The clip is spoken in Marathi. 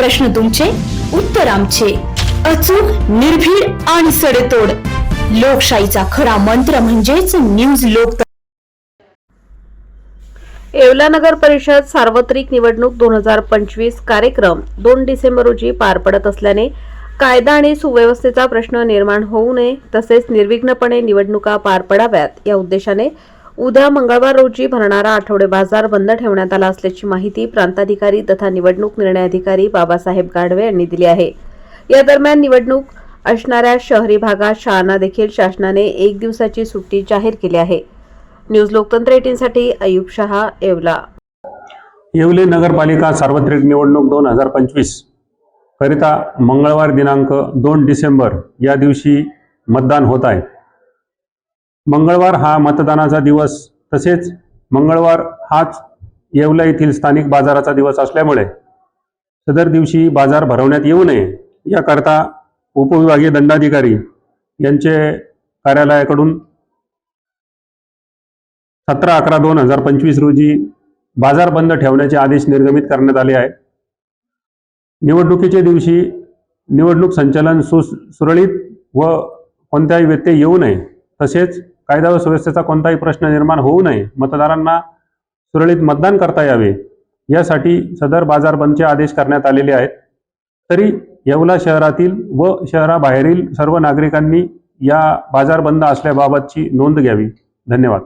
प्रश्न तुमचे, उत्तर आमचे. अचूक, निर्भीड आणि सडेतोड. लोकशाहीचा खरा मंत्र म्हणजेच न्यूज लोक. येवला नगर परिषद सार्वत्रिक निवडणूक 2025 कार्यक्रम 2 डिसेंबर रोजी पार पडत असल्याने कायदा आणि सुव्यवस्थेचा प्रश्न निर्माण होऊ नये तसेच निर्विघ्नपणे निवडणुका पार पडाव्यात या उद्देशाने उद्या मंगळवार रोजी भरणारा आठवडे बाजार बंद ठेवण्यात आला असल्याची माहिती प्रांताधिकारी तथा निवडणूक निर्णय अधिकारी बाबासाहेब गाढवे यांनी दिली आहे. या दरम्यान निवडणूक असणाऱ्या शहरी भागात शाळांना देखील शासनाने 1 दिवसाची सुट्टी जाहीर केली आहे. न्यूज लोकतंत्र 18 साठी अयूब शहा, येवला. येवले नगरपालिका सार्वत्रिक निवडणूक 2025 करिता मंगळवार दिनांक 2 डिसेंबर या दिवशी मतदान होत आहे. मंगळवार हा मतदानाचा दिवस तसेच मंगळवार हाच येवला येथील स्थानिक बाजाराचा दिवस असल्यामुळे सदर दिवशी बाजार भरवण्यात येऊ नये याकरता उपविभागीय दंडाधिकारी यांचे कार्यालयाकडून 17/11/2025 रोजी बाजार बंद ठेवण्याचे आदेश निर्गमित करण्यात आले आहे. निवडणुकीच्या दिवशी निवडणूक संचालन सुरळीत व कोणत्याही व्यत्यय येऊ नये तसेच कायदा व सुव्यवस्थेचा कोणताही प्रश्न निर्माण होऊ नये, मतदारांना सुरळीत मतदान करता यावे यासाठी सदर बाजार बंदचे आदेश करण्यात आलेले आहेत. तरी येवला शहरातील व शहराबाहेरील सर्व नागरिकांनी या बाजार बंद असल्याबाबतची नोंद घ्यावी. धन्यवाद.